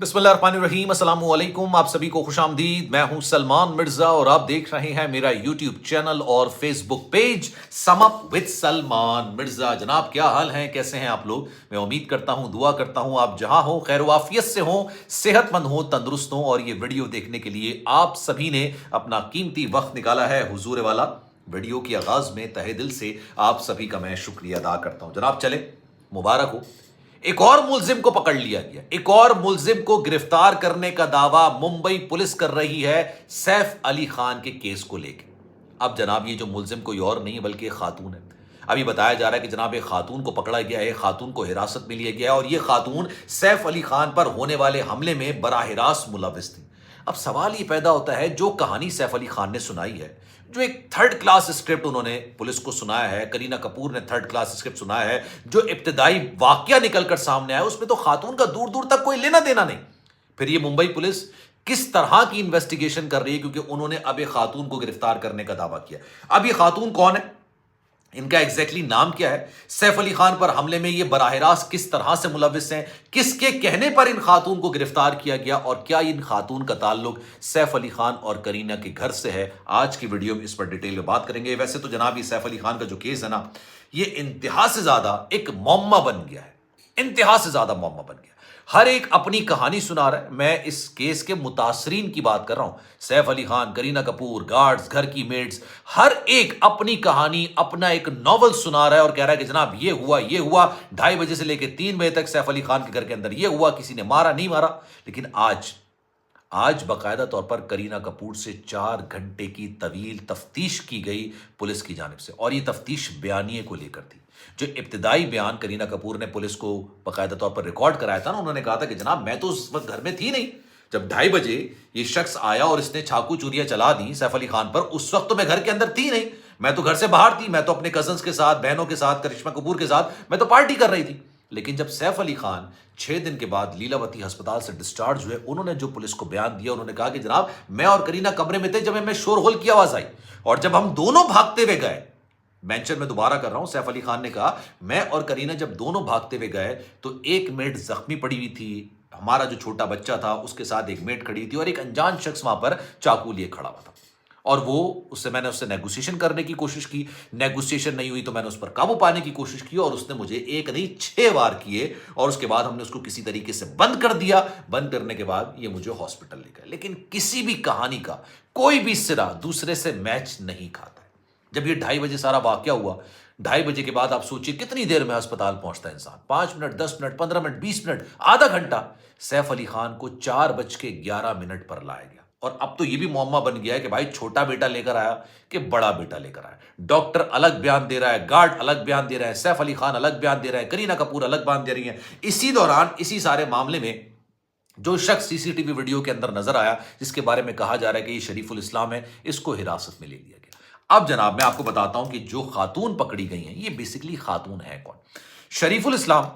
बिस्मिल्लाहिर्रहमानिर्रहीम, अस्सलाम वालेकुम। आप सभी को खुश आमदीद। मैं हूं सलमान मिर्जा और आप देख रहे हैं मेरा यूट्यूब चैनल और Facebook page sum up with Salman Mirza. जनाब, क्या हाल है, कैसे हैं आप लोग? मैं उम्मीद करता हूं, दुआ करता हूं आप जहां हो खैर वाफियत से हो, सेहतमंद हो, तंदुरुस्त हो। और ये वीडियो देखने के लिए आप सभी ने अपना कीमती वक्त निकाला है हुजूर वाला। वीडियो की आगाज में तहे दिल से आप सभी का मैं शुक्रिया अदा करता हूं। जनाब चले, मुबारक हो, एक और मुलजिम को पकड़ लिया गया। एक और मुलजिम को गिरफ्तार करने का दावा मुंबई पुलिस कर रही है सैफ अली खान के केस को लेकर। अब जनाब, ये जो मुलजिम कोई और नहीं बल्कि एक खातून है। अभी बताया जा रहा है कि जनाब एक खातून को पकड़ा गया है, खातून को हिरासत में लिया गया है और ये खातून सैफ अली खान पर होने वाले हमले में बराह रास्त मुलविस थी। अब सवाल ये पैदा होता है, जो कहानी सैफ अली खान ने सुनाई है, जो एक थर्ड क्लास स्क्रिप्ट उन्होंने पुलिस को सुनाया है, करीना कपूर ने थर्ड क्लास स्क्रिप्ट सुनाया है, जो इब्तिदाई वाकया निकलकर सामने आया, उसमें तो खातून का दूर दूर तक कोई लेना देना नहीं। फिर ये मुंबई पुलिस किस तरह की इन्वेस्टिगेशन कर रही है, क्योंकि उन्होंने अब एक खातून को गिरफ्तार करने का दावा किया। अब ये खातून कौन है, इनका एग्जैक्टली नाम क्या है, सैफ अली खान पर हमले में ये बराह रास्त किस तरह से मुलविस हैं, किसके कहने पर इन खातून को गिरफ्तार किया गया और क्या इन खातून का ताल्लुक सैफ अली खान और करीना के घर से है, आज की वीडियो में इस पर डिटेल में बात करेंगे। वैसे तो जनाब ये सैफ अली खान का जो केस है ना, ये इंतहा से ज्यादा एक मौमा बन गया है, इंतहा से ज्यादा मौमा बन गया। हर एक अपनी कहानी सुना रहा है। मैं इस केस के मुतासरीन की बात कर रहा हूं। सैफ अली खान, करीना कपूर, गार्ड्स, घर की मेड्स, हर एक अपनी कहानी, अपना एक नॉवल सुना रहा है और कह रहा है कि जनाब ये हुआ, ये हुआ, 2:30 बजे से लेकर 3 बजे तक सैफ अली खान के घर के अंदर ये हुआ, किसी ने मारा, नहीं मारा। लेकिन आज बाकायदा तौर पर करीना कपूर से 4 घंटे की तवील तफ्तीश की गई पुलिस की जानिब से, और ये तफ्तीश बयानिए को लेकर थी। जो इब्तिदाई बयान करीना कपूर ने पुलिस को बाकायदा तौर पर रिकॉर्ड कराया था ना, उन्होंने कहा था कि जनाब मैं तो उस वक्त घर में थी नहीं, जब 2:30 बजे ये शख्स आया और इसने चाकू चूरियां चला दी सैफ अली खान पर, उस वक्त तो मैं घर के अंदर थी नहीं, मैं तो घर से बाहर थी, मैं तो अपने कजन्स के साथ, बहनों के साथ, करिश्मा कपूर के साथ मैं तो पार्टी कर रही थी। लेकिन जब सैफ अली खान 6 दिन के बाद लीलावती अस्पताल से डिस्चार्ज हुए, उन्होंने जो पुलिस को बयान दिया, उन्होंने कहा कि जनाब मैं और करीना कमरे में थे जब हमें शोरगुल की आवाज आई, और जब हम दोनों भागते हुए गए, मेंशन में दोबारा कर रहा हूं, सैफ अली खान ने कहा मैं और करीना जब दोनों भागते हुए गए तो एक मेड जख्मी पड़ी हुई थी, हमारा जो छोटा बच्चा था उसके साथ एक मेड खड़ी थी और एक अनजान शख्स वहां पर चाकू लिए खड़ा हुआ था। और मैंने उससे नेगोशिएशन करने की कोशिश की, नेगोशिएशन नहीं हुई तो मैंने उस पर काबू पाने की कोशिश की और उसने मुझे एक नहीं 6 वार किए, और उसके बाद हमने उसको किसी तरीके से बंद कर दिया। बंद करने के बाद ये मुझे हॉस्पिटल ले गए। लेकिन किसी भी कहानी का कोई भी सिरा दूसरे से मैच नहीं खाता है। जब ये 2:30 बजे सारा वाकया हुआ, 2:30 बजे के बाद आप सोचिए कितनी देर में अस्पताल पहुंचता है इंसान, 5 मिनट, 10 मिनट, 15 मिनट, 20 मिनट, आधा घंटा। सैफ अली खान को 4:11 पर लाया गया। और अब तो ये भी मुअम्मा बन गया है कि भाई छोटा बेटा लेकर आया कि बड़ा बेटा लेकर आया। डॉक्टर अलग बयान दे रहा है, गार्ड अलग बयान दे रहा है, सैफ अली खान अलग बयान दे रहा है, करीना कपूर अलग बयान दे रही है। इसी दौरान इसी सारे मामले में जो शख्स सीसीटीवी वीडियो के अंदर नजर आया, जिसके बारे में कहा जा रहा है कि ये शरीफुल इस्लाम है, इसको हिरासत में ले लिया गया। अब जनाब मैं आपको बताता हूं कि जो खातून पकड़ी गई हैं, ये बेसिकली खातून है कौन। शरीफुल इस्लाम,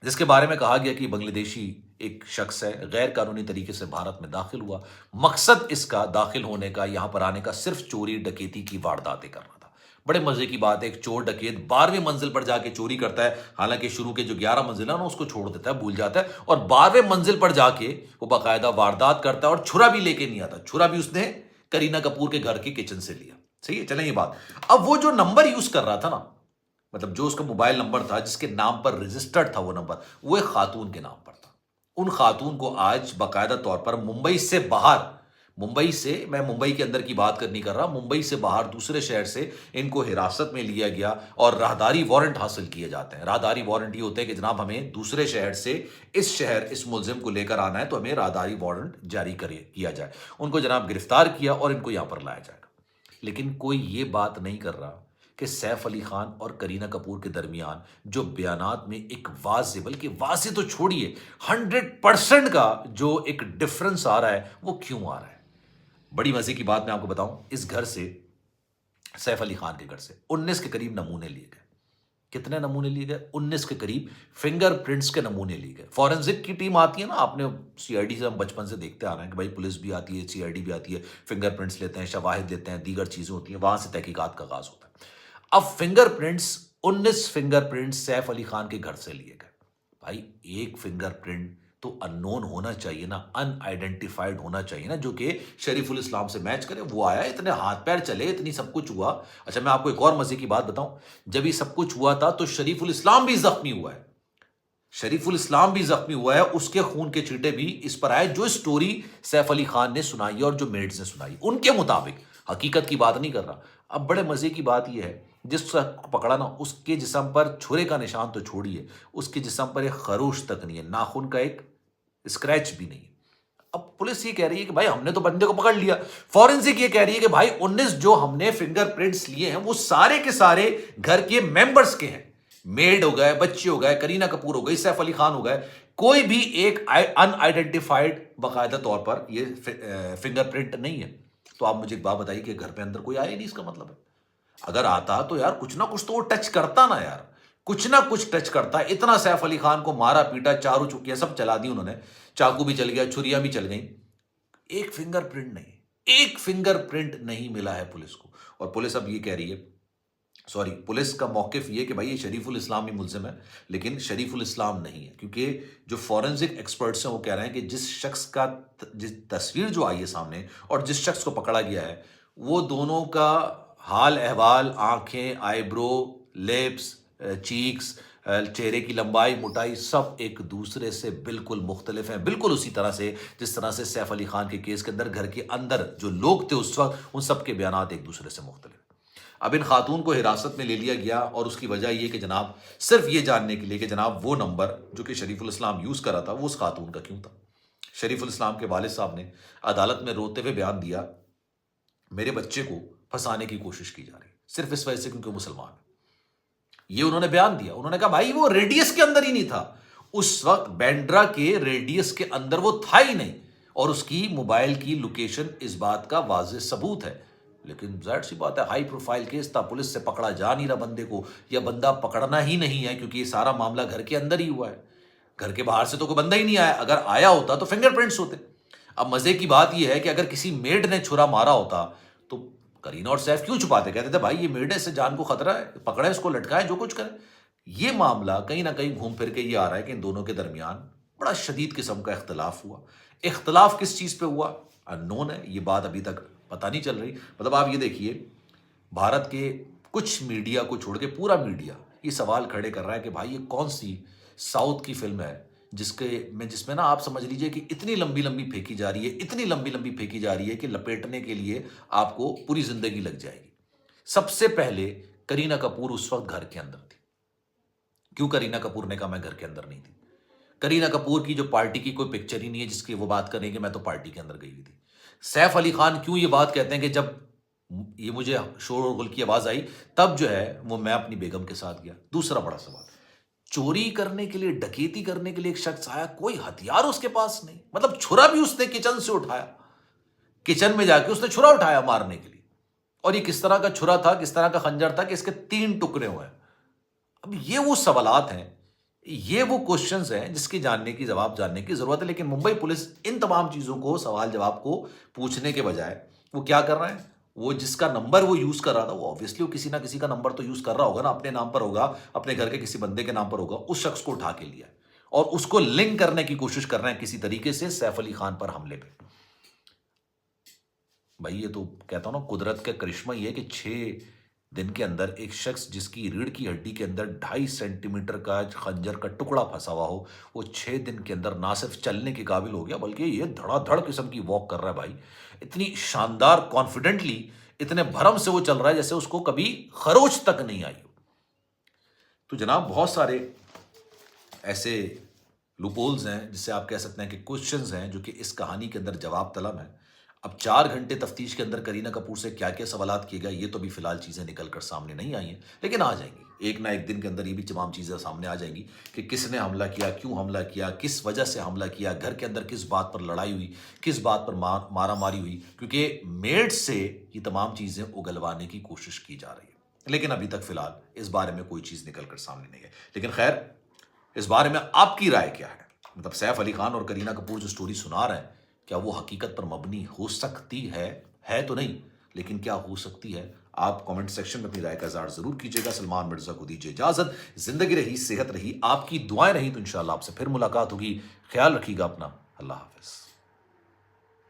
जिसके बारे में कहा गया कि बांग्लादेशी एक शख्स है, गैर कानूनी तरीके से भारत में दाखिल हुआ। मकसद इसका दाखिल होने का, यहां पर आने का सिर्फ चोरी डकैती की वारदातें करना था। बड़े मजे की बात है, एक चोर डकैत 12वीं मंजिल पर जाके चोरी करता है। हालांकि शुरू के जो 11 मंजिल है ना उसको छोड़ देता है, भूल जाता है, और 12वें मंजिल पर जाके वो बाकायदा वारदात करता है। और छुरा भी लेके नहीं आता, छुरा भी उसने करीना कपूर के घर के किचन से लिया। सही है, चलें ये बात। अब वो जो नंबर यूज कर रहा था ना, मतलब जो उसका मोबाइल नंबर था, जिसके नाम पर रजिस्टर्ड था वो नंबर, वो एक खातून के नाम पर था। उन खातून को आज बाकायदा तौर पर मुंबई से बाहर, मुंबई से, मैं मुंबई के अंदर की बात नहीं कर रहा, मुंबई से बाहर दूसरे शहर से इनको हिरासत में लिया गया और राहदारी वारंट हासिल किए जाते हैं। राहदारी वारंट ये होते हैं कि जनाब हमें दूसरे शहर से इस शहर इस मुलजिम को लेकर आना है, तो हमें राहदारी वारंट जारी किया जाए। उनको जनाब गिरफ्तार किया और इनको यहां पर लाया जाएगा। लेकिन कोई ये बात नहीं कर रहा कि सैफ अली खान और करीना कपूर के दरमियान जो बयानात में एक वाज़े, बल्कि वाज़े तो छोड़िए, 100% का जो एक डिफरेंस आ रहा है, वो क्यों आ रहा है। बड़ी मजे की बात मैं आपको बताऊं, इस घर से, सैफ अली खान के घर से 19 के करीब नमूने लिए गए। कितने नमूने लिए गए? 19 के करीब फिंगरप्रिंट्स के नमूने लिए गए। फॉरेंसिक की टीम आती है ना, आपने सीआईडी से हम बचपन से देखते आ रहे हैं कि भाई पुलिस भी आती है, सीआईडी भी आती है, फिंगरप्रिंट्स लेते हैं, शवाहिद लेते हैं, दीगर चीजें होती हैं, वहां से तहकीकात का आगाज होता है। अब फिंगरप्रिंट्स, 19 फिंगरप्रिंट्स सैफ अली खान के घर से लिए गए। भाई एक फिंगरप्रिंट تو ان نون ہونا چاہیے نا، ان آئیڈینٹیفائڈ ہونا چاہیے نا، جو کہ شریف الاسلام سے میچ کرے. وہ آیا، اتنے ہاتھ پیر چلے، اتنی سب کچھ ہوا. اچھا میں آپ کو ایک اور مزے کی بات بتاؤں، جب یہ سب کچھ ہوا تھا تو شریف الاسلام بھی زخمی ہوا ہے. شریف الاسلام بھی زخمی ہوا ہے، اس کے خون کے چیٹے بھی اس پر آئے، جو اسٹوری سیف علی خان نے سنائی اور جو میڈز نے سنائی ان کے مطابق. حقیقت کی بات نہیں کر رہا. اب بڑے مزے کی بات یہ ہے، جس کو پکڑا نا اس کے جسم پر چھرے کا نشان تو چھوڑیے، اس کے جسم پر ایک خروش تک نہیں ہے، ناخن کا ایک اسکریچ بھی نہیں. اب پولیس یہ کہہ رہی ہے کہ بھائی ہم نے تو بندے کو پکڑ لیا. فورنسک یہ کہہ رہی ہے کہ بھائی 19 جو ہم نے فنگر پرنٹس لیے ہیں وہ سارے کے سارے گھر کے ممبرز کے ہیں. میڈ ہو گئے، بچے ہو گئے، کرینہ کپور ہو گئی، سیف علی خان ہو گئے، کوئی بھی ایک ان آئیڈینٹیفائڈ باقاعدہ طور پر یہ فنگر پرنٹ نہیں ہے. تو آپ مجھے ایک بات بتائیے کہ گھر پہ اندر کوئی آیا نہیں، اس کا مطلب ہے اگر آتا تو یار کچھ نہ کچھ تو وہ ٹچ کرتا نا یار، کچھ نہ کچھ ٹچ کرتا. اتنا سیف علی خان کو مارا پیٹا، چاروں چکیاں سب چلا دی انہوں نے، چاقو بھی چل گیا، چھریاں بھی چل گئیں، ایک فنگر پرنٹ نہیں، ایک فنگر پرنٹ نہیں ملا ہے پولیس کو. اور پولیس اب یہ کہہ رہی ہے، پولیس کا موقف یہ کہ بھائی یہ شریف الاسلام ہی ملزم ہے، لیکن شریف الاسلام نہیں ہے، کیونکہ جو فورنسک ایکسپرٹس ہیں وہ کہہ رہے ہیں کہ جس شخص کا جس تصویر جو آئی ہے سامنے اور جس شخص کو پکڑا گیا ہے وہ دونوں کا حال احوال، آنکھیں، آئی برو، لیپس، چیکس، چہرے کی لمبائی موٹائی سب ایک دوسرے سے بالکل مختلف ہیں. بالکل اسی طرح سے جس طرح سے سیف علی خان کے کیس کے اندر گھر کے اندر جو لوگ تھے اس وقت ان سب کے بیانات ایک دوسرے سے مختلف. اب ان خاتون کو حراست میں لے لیا گیا اور اس کی وجہ یہ کہ جناب صرف یہ جاننے کے لیے کہ جناب وہ نمبر جو کہ شریف الاسلام یوز کر رہا تھا وہ اس خاتون کا کیوں تھا. شریف الاسلام کے والد صاحب نے عدالت میں روتے ہوئے بیان دیا، میرے بچے کو پھنسانے کی کوشش کی جا رہی صرف اس وجہ سے کیونکہ مسلمان ہے. یہ انہوں نے بیان دیا. انہوں نے کہا بھائی وہ ریڈیس کے اندر ہی نہیں تھا اس وقت، بینڈرا کے ریڈیس کے اندر وہ تھا ہی نہیں، اور اس کی موبائل کی لوکیشن اس بات کا واضح ثبوت ہے. لیکن ظاہر سی بات ہے ہائی پروفائل کیس تھا، پولیس سے پکڑا جا نہیں رہا بندے کو، یا بندہ پکڑنا ہی نہیں ہے کیونکہ یہ سارا معاملہ گھر کے اندر ہی ہوا ہے، گھر کے باہر سے تو کوئی بندہ ہی نہیں آیا. اگر آیا ہوتا تو فنگر پرنٹس ہوتے. اب مزے کی بات یہ ہے کہ اگر کسی میڈ نے چھرا مارا ہوتا تو کرینہ اور سیف کیوں چھپاتے، کہتے تھے بھائی یہ میڈ ہے، اس سے جان کو خطرہ ہے، پکڑیں اس کو، لٹکائیں، جو کچھ کریں. یہ معاملہ کہیں نہ کہیں گھوم پھر کے یہ آ رہا ہے کہ ان دونوں کے درمیان بڑا شدید قسم کا اختلاف ہوا. اختلاف کس چیز پہ ہوا ان نون ہے، یہ بات ابھی تک پتہ نہیں چل رہی. مطلب آپ یہ دیکھیے بھارت کے کچھ میڈیا کو چھوڑ کے پورا میڈیا یہ سوال کھڑے کر رہا ہے کہ بھائی یہ کون سی ساؤتھ کی فلم ہے جس میں نا آپ سمجھ لیجئے کہ اتنی لمبی لمبی پھینکی جا رہی ہے، اتنی لمبی لمبی پھینکی جا رہی ہے کہ لپیٹنے کے لیے آپ کو پوری زندگی لگ جائے گی. سب سے پہلے کرینہ کپور اس وقت گھر کے اندر تھی. کیوں کرینہ کپور نے کہا میں گھر کے اندر نہیں تھی؟ کرینہ کپور کی جو پارٹی کی کوئی پکچر ہی نہیں ہے جس کی وہ بات کریں کہ میں تو پارٹی کے اندر گئی ہوئی تھی. سیف علی خان کیوں یہ بات کہتے ہیں کہ جب یہ مجھے شور و غل کی آواز آئی تب جو ہے وہ میں اپنی بیگم کے ساتھ گیا. دوسرا بڑا سوال، چوری کرنے کے لیے، ڈکیتی کرنے کے لیے ایک شخص آیا، کوئی ہتھیار اس کے پاس نہیں، مطلب چھرا بھی اس نے کچن سے اٹھایا، کچن میں جا کے اس نے چھرا اٹھایا مارنے کے لیے. اور یہ کس طرح کا چھرا تھا، کس طرح کا خنجر تھا کہ اس کے 3 ٹکڑے ہوئے ہیں. اب یہ وہ سوالات ہیں، یہ وہ کوشچنز ہیں جس کی جواب جاننے کی ضرورت ہے. لیکن ممبئی پولیس ان تمام چیزوں کو، سوال جواب کو پوچھنے کے بجائے وہ کیا کر رہے ہیں، وہ جس کا نمبر وہ یوز کر رہا تھا وہ آبویسلی وہ کسی نہ کسی کا نمبر تو یوز کر رہا ہوگا نا، اپنے نام پر ہوگا، اپنے گھر کے کسی بندے کے نام پر ہوگا، اس شخص کو اٹھا کے لیا اور اس کو لنک کرنے کی کوشش کر رہے ہیں کسی طریقے سے سیف علی خان پر حملے پہ. بھائی یہ تو کہتا ہوں نا قدرت کا کرشمہ یہ ہے کہ 6 دن کے اندر ایک شخص جس کی ریڑھ کی ہڈی کے اندر 2.5 سینٹی میٹر کا خنجر کا ٹکڑا پھنسا ہوا ہو، وہ 6 دن کے اندر نہ صرف چلنے کے قابل ہو گیا بلکہ یہ دھڑا دھڑ قسم کی واک کر رہا ہے. بھائی اتنی شاندار کانفیڈنٹلی، اتنے بھرم سے وہ چل رہا ہے جیسے اس کو کبھی خروچ تک نہیں آئی ہو. تو جناب بہت سارے ایسے لوپولز ہیں جسے آپ کہہ سکتے ہیں کہ کوشچنز ہیں جو کہ اس کہانی کے اندر جواب طلب ہیں. اب 4 گھنٹے تفتیش کے اندر کرینہ کپور سے کیا کیا سوالات کیے گئے یہ تو بھی فی الحال چیزیں نکل کر سامنے نہیں آئی ہیں، لیکن آ جائیں گی ایک نہ ایک دن کے اندر. یہ بھی تمام چیزیں سامنے آ جائیں گی کہ کس نے حملہ کیا، کیوں حملہ کیا، کس وجہ سے حملہ کیا، گھر کے اندر کس بات پر لڑائی ہوئی، کس بات پر مارا ماری ہوئی، کیونکہ میڈ سے یہ تمام چیزیں اگلوانے کی کوشش کی جا رہی ہے. لیکن ابھی تک فی الحال اس بارے میں کوئی چیز نکل کر سامنے نہیں ہے. لیکن خیر اس بارے میں آپ کی رائے کیا ہے؟ مطلب سیف علی خان اور کرینہ کپور جو سٹوری سنا رہے ہیں کیا وہ حقیقت پر مبنی ہو سکتی ہے تو نہیں، لیکن کیا ہو سکتی ہے؟ آپ کامنٹ سیکشن میں اپنی رائے کا اظہار ضرور کیجیے گا. سلمان مرزا کو دیجیے اجازت. زندگی رہی، صحت رہی، آپ کی دعائیں رہی تو انشاءاللہ آپ سے پھر ملاقات ہوگی. خیال رکھیے گا اپنا. اللہ حافظ.